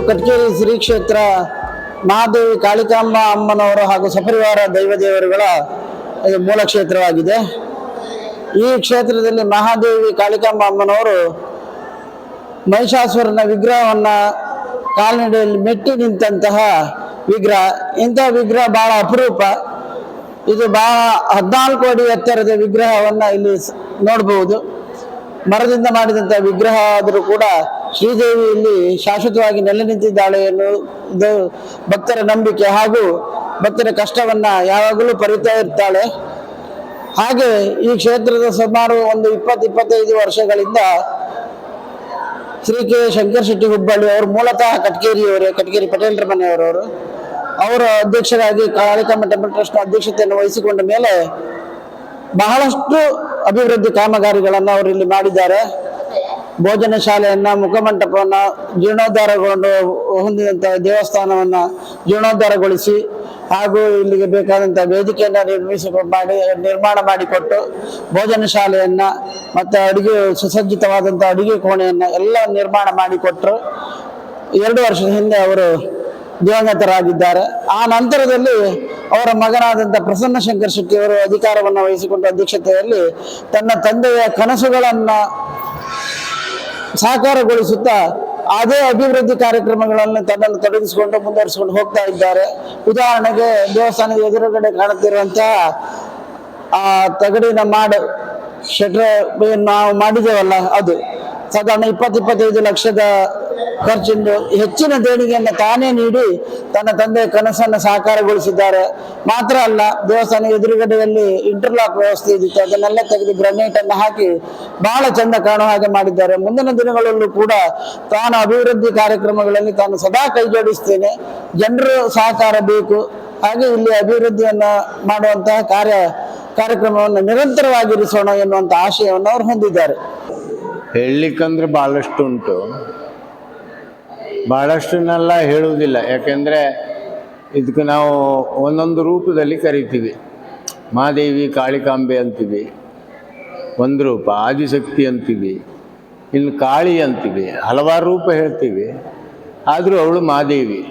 ಕಟ್ಕೇರಿ ಶ್ರೀ ಕ್ಷೇತ್ರ ಮಹಾದೇವಿ ಕಾಳಿಕಾಂಬ ಅಮ್ಮನವರು ಹಾಗೂ ಸಪರಿವಾರ ದೈವದೇವರುಗಳ ಮೂಲ ಕ್ಷೇತ್ರವಾಗಿದೆ. ಈ ಕ್ಷೇತ್ರದಲ್ಲಿ ಮಹಾದೇವಿ ಕಾಳಿಕಾಂಬ ಅಮ್ಮನವರು ಮಹಿಷಾಸುರನ ವಿಗ್ರಹವನ್ನು ಕಾಲ್ನಡಿಯಲ್ಲಿ ಮೆಟ್ಟಿ ನಿಂತಹ ವಿಗ್ರಹ. ಇಂತಹ ವಿಗ್ರಹ ಬಹಳ ಅಪರೂಪ. ಇದು ಬಹಳ 14 ಅಡಿ ಎತ್ತರದ ವಿಗ್ರಹವನ್ನು ಇಲ್ಲಿ ನೋಡಬಹುದು. ಮರದಿಂದ ಮಾಡಿದಂತಹ ವಿಗ್ರಹ ಆದರೂ ಕೂಡ ಶ್ರೀದೇವಿ ಇಲ್ಲಿ ಶಾಶ್ವತವಾಗಿ ನೆಲೆ ನಿಂತಿದ್ದಾಳೆ ಎನ್ನುವುದು ಭಕ್ತರ ನಂಬಿಕೆ ಹಾಗೂ ಭಕ್ತರ ಕಷ್ಟವನ್ನ ಯಾವಾಗಲೂ ಪರಿತಾ ಇರ್ತಾಳೆ. ಹಾಗೆ ಈ ಕ್ಷೇತ್ರದ ಸುಮಾರು ಒಂದು 20-25 ವರ್ಷಗಳಿಂದ ಶ್ರೀ ಕೆ ಶಂಕರ್ ಶೆಟ್ಟಿ ಹುಬ್ಬಳ್ಳಿ ಅವರು ಮೂಲತಃ ಕಟ್ಕೇರಿಯವರೇ, ಕಟ್ಕೇರಿ ಪಟೇಲ್ರ ಮನೆಯವರವರು. ಅವರ ಅಧ್ಯಕ್ಷರಾಗಿ ಕಾಳಿಕಾಂಬ ಟೆಂಪಲ್ ಟ್ರಸ್ಟ್ ಅಧ್ಯಕ್ಷತೆಯನ್ನು ವಹಿಸಿಕೊಂಡ ಮೇಲೆ ಬಹಳಷ್ಟು ಅಭಿವೃದ್ಧಿ ಕಾಮಗಾರಿಗಳನ್ನು ಅವರು ಇಲ್ಲಿ ಮಾಡಿದ್ದಾರೆ. ಭೋಜನ ಶಾಲೆಯನ್ನ, ಮುಖಮಂಟಪವನ್ನ ಜೀರ್ಣೋದ್ಧಾರಗೊಂಡು ಹೊಂದಿದಂತಹ ದೇವಸ್ಥಾನವನ್ನ ಜೀರ್ಣೋದ್ಧಾರಗೊಳಿಸಿ ಹಾಗೂ ಇಲ್ಲಿಗೆ ಬೇಕಾದಂತಹ ವೇದಿಕೆಯನ್ನು ನಿರ್ಮಾಣ ಮಾಡಿಕೊಟ್ಟು ಭೋಜನ ಶಾಲೆಯನ್ನ ಮತ್ತೆ ಅಡುಗೆ ಸುಸಜ್ಜಿತವಾದಂತಹ ಅಡುಗೆ ಕೋಣೆಯನ್ನ ಎಲ್ಲ ನಿರ್ಮಾಣ ಮಾಡಿಕೊಟ್ಟರು. 2 ವರ್ಷದ ಹಿಂದೆ ಅವರು ದಿವಂಗತರಾಗಿದ್ದಾರೆ. ಆ ನಂತರದಲ್ಲಿ ಅವರ ಮಗನಾದಂಥ ಪ್ರಸನ್ನ ಶಂಕರ್ ಶೆಟ್ಟಿ ಅವರು ಅಧಿಕಾರವನ್ನು ವಹಿಸಿಕೊಂಡ ಅಧ್ಯಕ್ಷತೆಯಲ್ಲಿ ತನ್ನ ತಂದೆಯ ಕನಸುಗಳನ್ನು ಸಾಕಾರಗೊಳಿಸುತ್ತಾ ಅದೇ ಅಭಿವೃದ್ಧಿ ಕಾರ್ಯಕ್ರಮಗಳನ್ನು ತನ್ನನ್ನು ತೊಡಗಿಸಿಕೊಂಡು ಮುಂದುವರಿಸಿಕೊಂಡು ಹೋಗ್ತಾ ಇದ್ದಾರೆ. ಉದಾಹರಣೆಗೆ ದೇವಸ್ಥಾನದ ಎದುರುಗಡೆ ಕಾಣುತ್ತಿರುವಂತಹ ಆ ತಗಡಿನ ಮಾಡು ಶೆಟ್ರ ನಾವು ಮಾಡಿದ್ದೇವಲ್ಲ, ಅದು ಸಾಧಾರಣ 20-25 ಲಕ್ಷದ ಖರ್ಚಿಂದ ಹೆಚ್ಚಿನ ದೇಣಿಗೆಯನ್ನು ತಾನೇ ನೀಡಿ ತನ್ನ ತಂದೆಯ ಕನಸನ್ನು ಸಾಕಾರಗೊಳಿಸಿದ್ದಾರೆ. ಮಾತ್ರ ಅಲ್ಲ, ದೇವಸ್ಥಾನ ಎದುರುಗಡೆಯಲ್ಲಿ ಇಂಟರ್ಲಾಕ್ ವ್ಯವಸ್ಥೆ ಇದ್ದಿತ್ತು, ಅದನ್ನೆಲ್ಲ ತೆಗೆದು ಗ್ರನೇಟ್ ಅನ್ನು ಹಾಕಿ ಬಹಳ ಚಂದ ಕಾಣುವ ಹಾಗೆ ಮಾಡಿದ್ದಾರೆ. ಮುಂದಿನ ದಿನಗಳಲ್ಲೂ ಕೂಡ ತಾನು ಅಭಿವೃದ್ಧಿ ಕಾರ್ಯಕ್ರಮಗಳಲ್ಲಿ ತಾನು ಸದಾ ಕೈ ಜೋಡಿಸ್ತೇನೆ, ಜನರು ಸಹಕಾರ ಬೇಕು, ಹಾಗೆ ಇಲ್ಲಿ ಅಭಿವೃದ್ಧಿಯನ್ನ ಮಾಡುವಂತಹ ಕಾರ್ಯಕ್ರಮವನ್ನು ನಿರಂತರವಾಗಿರಿಸೋಣ ಎನ್ನುವಂಥ ಆಶಯವನ್ನು ಅವರು ಹೊಂದಿದ್ದಾರೆ. ಹೇಳಲಿಕ್ಕಂದ್ರೆ ಭಾಳಷ್ಟು ಉಂಟು, ಭಾಳಷ್ಟನ್ನೆಲ್ಲ ಹೇಳುವುದಿಲ್ಲ. ಯಾಕೆಂದರೆ ಇದಕ್ಕೆ ನಾವು ಒಂದೊಂದು ರೂಪದಲ್ಲಿ ಕರಿತೀವಿ. ಮಹಾದೇವಿ ಕಾಳಿಕಾಂಬೆ ಅಂತೀವಿ, ಒಂದು ರೂಪ. ಆದಿಶಕ್ತಿ ಅಂತೀವಿ, ಇನ್ನು ಕಾಳಿ ಅಂತೀವಿ, ಹಲವಾರು ರೂಪ ಹೇಳ್ತೀವಿ. ಆದರೂ ಅವಳು ಮಹಾದೇವಿ.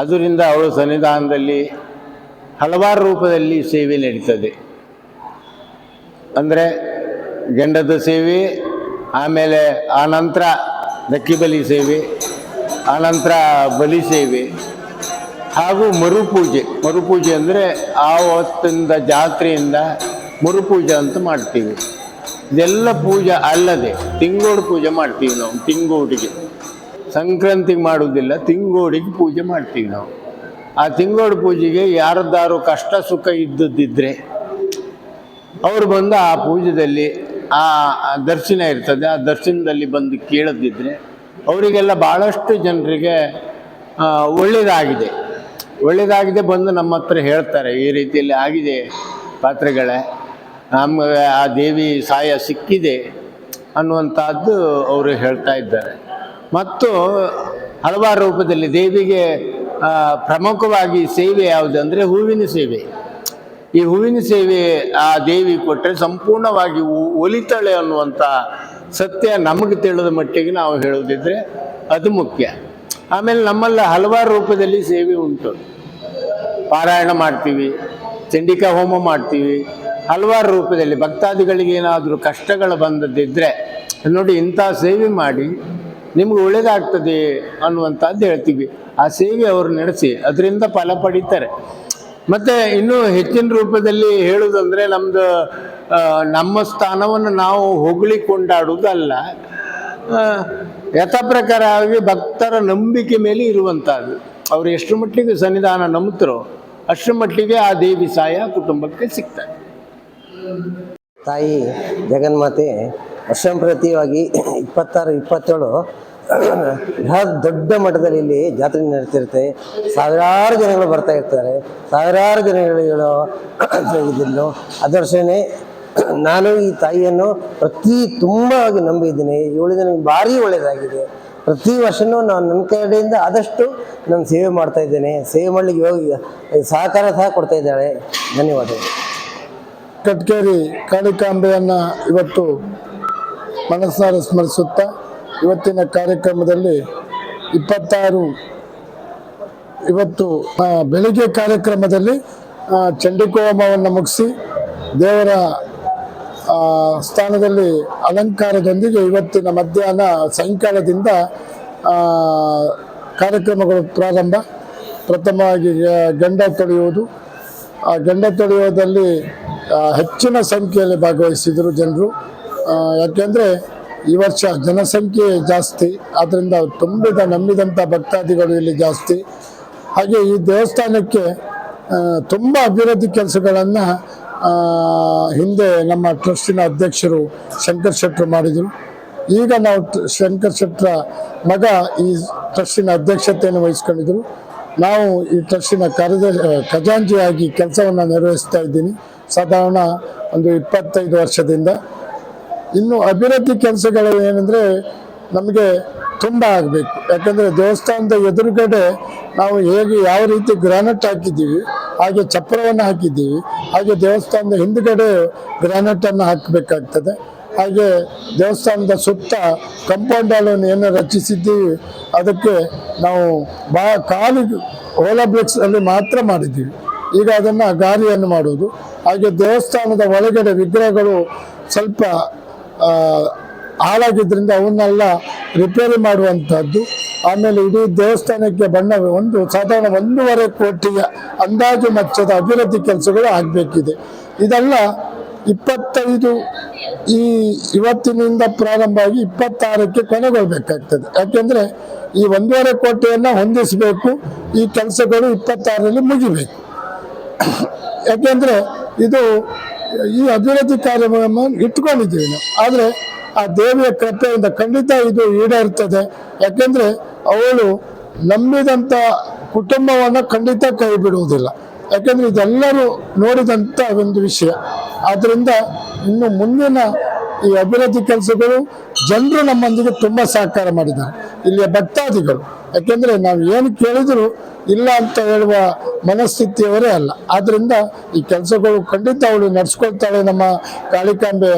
ಅದರಿಂದ ಅವಳು ಸನ್ನಿಧಾನದಲ್ಲಿ ಹಲವಾರು ರೂಪದಲ್ಲಿ ಸೇವೆ ನಡೀತದೆ. ಅಂದರೆ ಗಂಡದ ಸೇವೆ, ಆಮೇಲೆ ಆನಂತರ ದಕ್ಕಿಬಲಿ ಸೇವೆ, ಆನಂತರ ಬಲಿ ಸೇವೆ ಹಾಗೂ ಮರುಪೂಜೆ. ಮರುಪೂಜೆ ಅಂದರೆ ಆ ಹೊತ್ತಿಂದ ಜಾತ್ರೆಯಿಂದ ಮರುಪೂಜೆ ಅಂತ ಮಾಡ್ತೀವಿ. ಇದೆಲ್ಲ ಪೂಜೆ ಅಲ್ಲದೆ ತಿಂಗೋಡು ಪೂಜೆ ಮಾಡ್ತೀವಿ ನಾವು. ತಿಂಗೋಡಿಗೆ ಸಂಕ್ರಾಂತಿಗೆ ಮಾಡುವುದಿಲ್ಲ, ತಿಂಗೋಡಿಗೆ ಪೂಜೆ ಮಾಡ್ತೀವಿ ನಾವು. ಆ ತಿಂಗೋಡು ಪೂಜೆಗೆ ಯಾರದ್ದಾರು ಕಷ್ಟ ಸುಖ ಇದ್ದದ್ದಿದ್ರೆ ಅವರು ಬಂದು ಆ ಪೂಜೆಯಲ್ಲಿ ಆ ದರ್ಶನ ಇರ್ತದೆ, ಆ ದರ್ಶನದಲ್ಲಿ ಬಂದು ಕೇಳದಿದ್ದರೆ ಅವರಿಗೆಲ್ಲ ಭಾಳಷ್ಟು ಜನರಿಗೆ ಒಳ್ಳೆಯದಾಗಿದೆ ಬಂದು ನಮ್ಮ ಹತ್ರ ಹೇಳ್ತಾರೆ, ಈ ರೀತಿಯಲ್ಲಿ ಆಗಿದೆ ಪಾತ್ರೆಗಳೇ, ನಮಗೆ ಆ ದೇವಿ ಸಹಾಯ ಸಿಕ್ಕಿದೆ ಅನ್ನುವಂಥದ್ದು ಅವರು ಹೇಳ್ತಾ ಇದ್ದಾರೆ. ಮತ್ತು ಹಲವಾರು ರೂಪದಲ್ಲಿ ದೇವಿಗೆ ಪ್ರಮುಖವಾಗಿ ಸೇವೆ ಯಾವುದು ಅಂದರೆ ಹೂವಿನ ಸೇವೆ. ಈ ಹೂವಿನ ಸೇವೆ ಆ ದೇವಿ ಕೊಟ್ಟರೆ ಸಂಪೂರ್ಣವಾಗಿ ಒಲಿತಾಳೆ ಅನ್ನುವಂಥ ಸತ್ಯ ನಮಗೆ ತಿಳಿದ ಮಟ್ಟಿಗೆ ನಾವು ಹೇಳೋದಿದ್ರೆ ಅದು ಮುಖ್ಯ. ಆಮೇಲೆ ನಮ್ಮಲ್ಲಿ ಹಲವಾರು ರೂಪದಲ್ಲಿ ಸೇವೆ ಉಂಟು. ಪಾರಾಯಣ ಮಾಡ್ತೀವಿ, ಚಂಡಿಕಾ ಹೋಮ ಮಾಡ್ತೀವಿ, ಹಲವಾರು ರೂಪದಲ್ಲಿ ಭಕ್ತಾದಿಗಳಿಗೆ ಏನಾದರೂ ಕಷ್ಟಗಳು ಬಂದದ್ದಿದ್ದರೆ ನೋಡಿ ಇಂಥ ಸೇವೆ ಮಾಡಿ ನಿಮ್ಗೆ ಒಳ್ಳೆಯದಾಗ್ತದೆ ಅನ್ನುವಂಥದ್ದು ಹೇಳ್ತೀವಿ. ಆ ಸೇವೆ ಅವರು ನಡೆಸಿ ಅದರಿಂದ ಫಲ ಪಡೀತಾರೆ. ಮತ್ತು ಇನ್ನೂ ಹೆಚ್ಚಿನ ರೂಪದಲ್ಲಿ ಹೇಳುವುದಂದರೆ ನಮ್ಮ ಸ್ಥಾನವನ್ನು ನಾವು ಹೊಗಳಿ ಕೊಂಡಾಡುವುದಲ್ಲ, ಯಥಾಪ್ರಕಾರವಾಗಿ ಭಕ್ತರ ನಂಬಿಕೆ ಮೇಲೆ ಇರುವಂಥದ್ದು. ಅವರು ಎಷ್ಟು ಮಟ್ಟಿಗೆ ಸನ್ನಿಧಾನ ನಂಬ್ತಾರೋ ಅಷ್ಟು ಮಟ್ಟಿಗೆ ಆ ದೇವಿ ಸಹಾಯ ಕುಟುಂಬಕ್ಕೆ ಸಿಗ್ತದೆ. ತಾಯಿ ಜಗನ್ಮಾತೆ ವರ್ಷಂಪ್ರತಿಯಾಗಿ 26-27 ಬೃಹತ್ ದೊಡ್ಡ ಮಟ್ಟದಲ್ಲಿ ಇಲ್ಲಿ ಜಾತ್ರೆ ನಡೀತಿರುತ್ತೆ. ಸಾವಿರಾರು ಜನಗಳು ಬರ್ತಾ ಇರ್ತಾರೆ. ಸಾವಿರಾರು ಜನಗಳು ಇದನ್ನು ಅದರ್ಶನೇ ನಾನು ಈ ತಾಯಿಯನ್ನು ತುಂಬವಾಗಿ ನಂಬಿದ್ದೀನಿ. ಇವಳಿಗೆ ನನಗೆ ಭಾರಿ ಒಳ್ಳೆಯದಾಗಿದೆ. ಪ್ರತಿ ವರ್ಷವೂ ನಾನು ನನ್ನ ಕಡೆಯಿಂದ ಆದಷ್ಟು ನಾನು ಸೇವೆ ಮಾಡ್ತಾ ಇದ್ದೇನೆ. ಸೇವೆ ಮಾಡಲಿಕ್ಕೆ ಸಹಕಾರ ಸಹ ಕೊಡ್ತಾ ಇದ್ದಾಳೆ. ಧನ್ಯವಾದಗಳು. ಕಟ್ಕೇರಿ ಕಾಳಿಕಾಂಬೆಯನ್ನು ಇವತ್ತು ಮನಸ್ಸಾರ ಸ್ಮರಿಸುತ್ತಾ ಇವತ್ತಿನ ಕಾರ್ಯಕ್ರಮದಲ್ಲಿ 26 ಇವತ್ತು ಬೆಳಿಗ್ಗೆ ಕಾರ್ಯಕ್ರಮದಲ್ಲಿ ಚಂಡಿಕೋಮವನ್ನು ಮುಗಿಸಿ ದೇವರ ಸ್ಥಾನದಲ್ಲಿ ಅಲಂಕಾರದೊಂದಿಗೆ ಇವತ್ತಿನ ಮಧ್ಯಾಹ್ನ ಸಾಯಂಕಾಲದಿಂದ ಕಾರ್ಯಕ್ರಮಗಳು ಪ್ರಾರಂಭ. ಪ್ರಥಮವಾಗಿ ಗಂಡ ತೊಳೆಯುವುದು. ಆ ಗಂಡ ತೊಳೆಯೋದಲ್ಲಿ ಹೆಚ್ಚಿನ ಸಂಖ್ಯೆಯಲ್ಲಿ ಭಾಗವಹಿಸಿದರು ಜನರು. ಯಾಕೆಂದರೆ ಈ ವರ್ಷ ಜನಸಂಖ್ಯೆ ಜಾಸ್ತಿ, ಆದ್ದರಿಂದ ನಂಬಿದಂಥ ಭಕ್ತಾದಿಗಳು ಇಲ್ಲಿ ಜಾಸ್ತಿ. ಹಾಗೆ ಈ ದೇವಸ್ಥಾನಕ್ಕೆ ತುಂಬ ಅಭಿವೃದ್ಧಿ ಕೆಲಸಗಳನ್ನು ಹಿಂದೆ ನಮ್ಮ ಟ್ರಸ್ಟಿನ ಅಧ್ಯಕ್ಷರು ಶಂಕರ್ ಶೆಟ್ಟರು ಮಾಡಿದರು. ಈಗ ನಾವು ಶಂಕರ್ ಶೆಟ್ಟರ ಮಗ ಈ ಟ್ರಸ್ಟಿನ ಅಧ್ಯಕ್ಷತೆಯನ್ನು ವಹಿಸ್ಕೊಂಡಿದ್ದರು. ನಾವು ಈ ಟ್ರಸ್ಟಿನ ಖಜಾಂಚಿಯಾಗಿ ಕೆಲಸವನ್ನು ನಿರ್ವಹಿಸ್ತಾ ಇದ್ದೀನಿ ಸಾಧಾರಣ ಒಂದು 25 ವರ್ಷದಿಂದ. ಇನ್ನು ಅಭಿವೃದ್ಧಿ ಕೆಲಸಗಳು ಏನಂದರೆ ನಮಗೆ ತುಂಬ ಆಗಬೇಕು. ಯಾಕಂದರೆ ದೇವಸ್ಥಾನದ ಎದುರುಗಡೆ ನಾವು ಯಾವ ರೀತಿ ಗ್ರಾನೈಟ್ ಹಾಕಿದ್ದೀವಿ ಹಾಗೆ ಚಪ್ಪರವನ್ನು ಹಾಕಿದ್ದೀವಿ, ಹಾಗೆ ದೇವಸ್ಥಾನದ ಹಿಂದುಗಡೆ ಗ್ರಾನೈಟನ್ನು ಹಾಕಬೇಕಾಗ್ತದೆ. ಹಾಗೆ ದೇವಸ್ಥಾನದ ಸುತ್ತ ಕಾಂಪೌಂಡ್ ವಾಲನ್ನು ಏನು ರಚಿಸಿದ್ದೀವಿ ಅದಕ್ಕೆ ನಾವು ಖಾಲಿ ಹೋಲೋ ಬ್ರಿಕ್ಸ್ ಅಲ್ಲಿ ಮಾತ್ರ ಮಾಡಿದ್ದೀವಿ. ಈಗ ಅದನ್ನು ಗಾಲಿಯನ್ನು ಮಾಡುವುದು. ಹಾಗೆ ದೇವಸ್ಥಾನದ ಒಳಗಡೆ ವಿಗ್ರಹಗಳು ಸ್ವಲ್ಪ ಹಾಳಾಗಿದ್ದರಿಂದ ಅವನ್ನೆಲ್ಲ ರಿಪೇರಿ ಮಾಡುವಂಥದ್ದು. ಆಮೇಲೆ ಇಡೀ ದೇವಸ್ಥಾನಕ್ಕೆ ಸಾಧಾರಣ 1.5 ಕೋಟಿಯ ಅಂದಾಜು ವೆಚ್ಚದ ಅಭಿವೃದ್ಧಿ ಕೆಲಸಗಳು ಆಗಬೇಕಿದೆ. ಇದೆಲ್ಲ 25 ಇವತ್ತಿನಿಂದ ಪ್ರಾರಂಭ ಆಗಿ 26ಕ್ಕೆ ಕೊನೆಗೊಳ್ಳಬೇಕಾಗ್ತದೆ. ಯಾಕೆಂದರೆ ಈ 1.5 ಕೋಟಿಯನ್ನು ಹೊಂದಿಸಬೇಕು. ಈ ಕೆಲಸಗಳು 26ರಲ್ಲಿ ಮುಗಿಬೇಕು. ಯಾಕೆಂದರೆ ಈ ಅಭಿವೃದ್ಧಿ ಕಾರ್ಯಕ್ರಮ ಇಟ್ಕೊಂಡಿದ್ದೀವಿ ನಾವು. ಆದರೆ ಆ ದೇವಿಯ ಕೃಪೆಯಿಂದ ಖಂಡಿತ ಇದು ಈಡೇರ್ತದೆ. ಯಾಕೆಂದರೆ ಅವಳು ನಂಬಿದಂಥ ಕುಟುಂಬವನ್ನು ಖಂಡಿತ ಕೈ ಬಿಡುವುದಿಲ್ಲ. ಯಾಕೆಂದರೆ ಇದೆಲ್ಲರೂ ನೋಡಿದಂಥ ಒಂದು ವಿಷಯ. ಆದ್ದರಿಂದ ಇನ್ನು ಮುಂದಿನ ಈ ಅಭಿವೃದ್ಧಿ ಕೆಲಸಗಳು ಜನರು ನಮ್ಮೊಂದಿಗೆ ತುಂಬ ಸಹಕಾರ ಮಾಡಿದ್ದಾರೆ, ಇಲ್ಲಿಯ ಭಕ್ತಾದಿಗಳು. ಯಾಕೆಂದರೆ ನಾವು ಏನು ಕೇಳಿದರೂ ಇಲ್ಲ ಅಂತ ಹೇಳುವ ಮನಸ್ಥಿತಿಯವರೇ ಅಲ್ಲ. ಆದ್ದರಿಂದ ಈ ಕೆಲಸಗಳು ಖಂಡಿತ ಅವಳು ನಡೆಸ್ಕೊಳ್ತಾಳೆ. ನಮ್ಮ ಕಾಳಿಕಾಂಬೆ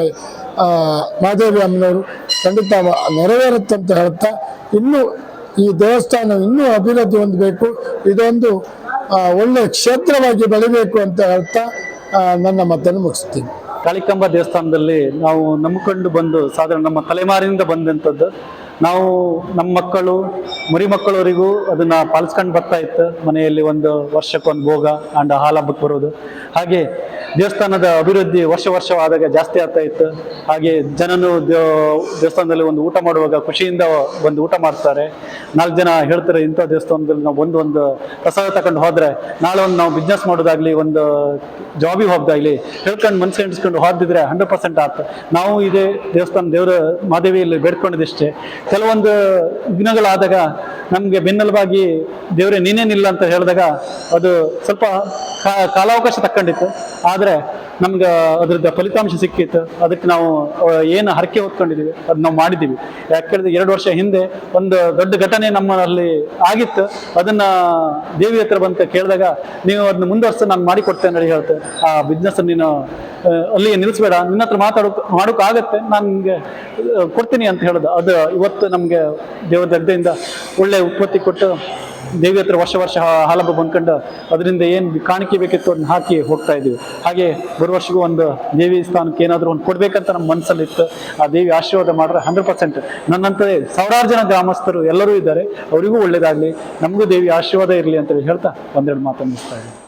ಮಾದೇವಿ ಅಮ್ಮನವರು ಖಂಡಿತ ನೆರವೇರುತ್ತಂತ ಹೇಳ್ತಾ, ಇನ್ನೂ ಈ ದೇವಸ್ಥಾನ ಇನ್ನೂ ಅಭಿವೃದ್ಧಿ ಹೊಂದಬೇಕು, ಇದೊಂದು ಒಳ್ಳೆಯ ಕ್ಷೇತ್ರವಾಗಿ ಬೆಳಿಬೇಕು ಅಂತ ಹೇಳ್ತಾ ನನ್ನ ಮಾತನ್ನು ಮುಗಿಸ್ತೀನಿ. ಕಾಳಿಕಾಂಬ ದೇವಸ್ಥಾನದಲ್ಲಿ ನಾವು ನಂಬಿಕೊಂಡು ಬಂದು ಸಾಧಾರಣ ನಮ್ಮ ತಲೆಮಾರಿನಿಂದ ಬಂದಂಥದ್ದು. ನಾವು ನಮ್ಮ ಮಕ್ಕಳು ಮರಿ ಮಕ್ಕಳವರಿಗೂ ಅದನ್ನ ಪಾಲಿಸ್ಕೊಂಡು ಬರ್ತಾ ಇತ್ತು. ಮನೆಯಲ್ಲಿ ಒಂದು ವರ್ಷಕ್ಕೊಂದು ಭೋಗ ಅಂಡ್ ಹಾಲು ಹಬ್ಬಕ್ಕೆ ಬರೋದು. ಹಾಗೆ ದೇವಸ್ಥಾನದ ಅಭಿವೃದ್ಧಿ ವರ್ಷವಾದಾಗ ಜಾಸ್ತಿ ಆಗ್ತಾ ಇತ್ತು. ಹಾಗೆ ಜನನು ದೇವಸ್ಥಾನದಲ್ಲಿ ಒಂದು ಊಟ ಮಾಡುವಾಗ ಖುಷಿಯಿಂದ ಒಂದು ಊಟ ಮಾಡ್ತಾರೆ. 4 ಜನ ಹೇಳ್ತಾರೆ, ಇಂಥ ದೇವಸ್ಥಾನದಲ್ಲಿ ನಾವು ಒಂದು ಪ್ರಸಾದ ತಗೊಂಡು ಹೋದ್ರೆ ನಾಳೆ ಒಂದು ನಾವು ಬಿಸ್ನೆಸ್ ಮಾಡೋದಾಗ್ಲಿ, ಒಂದು ಜಾಬಿಗೆ ಹೋಗೋದಾಗ್ಲಿ ಹೇಳ್ಕೊಂಡು ಮನಸ್ಸು ಹಿಡಿಸ್ಕೊಂಡು ಹೋದಿದ್ರೆ 100% ಆಯ್ತು. ನಾವು ಇದೇ ದೇವರ ಮಾದೇವಿಯಲ್ಲಿ ಬೇಡ್ಕೊಂಡಿದ್ದಷ್ಟೇ. ಕೆಲವೊಂದು ವಿಘ್ನಗಳಾದಾಗ ನಮಗೆ ಬೆನ್ನೆಲುಬಾಗಿ ದೇವರೇ ನೀನೇನಿಲ್ಲ ಅಂತ ಹೇಳಿದಾಗ ಅದು ಸ್ವಲ್ಪ ಕಾಲಾವಕಾಶ ತಕ್ಕೊಂಡಿತ್ತು. ಆದರೆ ನಮ್ಗೆ ಅದ್ರದ್ದು ಫಲಿತಾಂಶ ಸಿಕ್ಕಿತ್ತು. ಅದಕ್ಕೆ ನಾವು ಏನು ಹರಕೆ ಹೊತ್ಕೊಂಡಿದ್ದೀವಿ ಅದು ನಾವು ಮಾಡಿದ್ದೀವಿ. ಯಾಕೆ ಹೇಳಿದ್ರೆ 2 ವರ್ಷ ಹಿಂದೆ ಒಂದು ದೊಡ್ಡ ಘಟನೆ ನಮ್ಮಲ್ಲಿ ಆಗಿತ್ತು. ಅದನ್ನ ದೇವಿ ಹತ್ರ ಬಂತ ಕೇಳಿದಾಗ, ನೀವು ಅದನ್ನ ಮುಂದುವರ್ಸ ನಾನು ಮಾಡಿಕೊಡ್ತೇನೆ ಅಂತ ಹೇಳ್ತೆ. ಆ ಬಿಸ್ನೆಸ್ ನೀನು ಅಲ್ಲಿಗೆ ನಿಲ್ಲಿಸ್ಬೇಡ, ನಿನ್ನ ಹತ್ರ ಮಾಡೋಕ್ಕಾಗತ್ತೆ, ನಾನು ನಿಮಗೆ ಕೊಡ್ತೀನಿ ಅಂತ ಹೇಳೋದು. ಅದು ಇವತ್ತು ನಮಗೆ ದೇವರ ದಗ್ಧೆಯಿಂದ ಒಳ್ಳೆ ಉತ್ಪತ್ತಿ ಕೊಟ್ಟು ದೇವಿ ಹತ್ರ ವರ್ಷ ಹಾಲಬ್ಬ ಬಂದ್ಕೊಂಡು ಅದರಿಂದ ಏನು ಕಾಣಿಕೆ ಬೇಕಿತ್ತು ಅದನ್ನ ಹಾಕಿ ಹೋಗ್ತಾ ಇದ್ದೀವಿ. ಹಾಗೆ ಬರುವ ವರ್ಷಗೂ ಒಂದು ದೇವಿ ಸ್ಥಾನಕ್ಕೆ ಏನಾದರೂ ಒಂದು ಕೊಡ್ಬೇಕಂತ ನಮ್ಮ ಮನಸ್ಸಲ್ಲಿತ್ತು. ಆ ದೇವಿ ಆಶೀರ್ವಾದ ಮಾಡಿದ್ರೆ 100%. ನನ್ನಂತಲೇ 1000 ಜನ ಗ್ರಾಮಸ್ಥರು ಎಲ್ಲರೂ ಇದ್ದಾರೆ, ಅವರಿಗೂ ಒಳ್ಳೇದಾಗಲಿ, ನಮಗೂ ದೇವಿ ಆಶೀರ್ವಾದ ಇರಲಿ ಅಂತೇಳಿ ಹೇಳ್ತಾ ಒಂದೆರಡು ಮಾತನ್ನು ಮುಗಿಸ್ತಾ ಇದ್ದೀನಿ.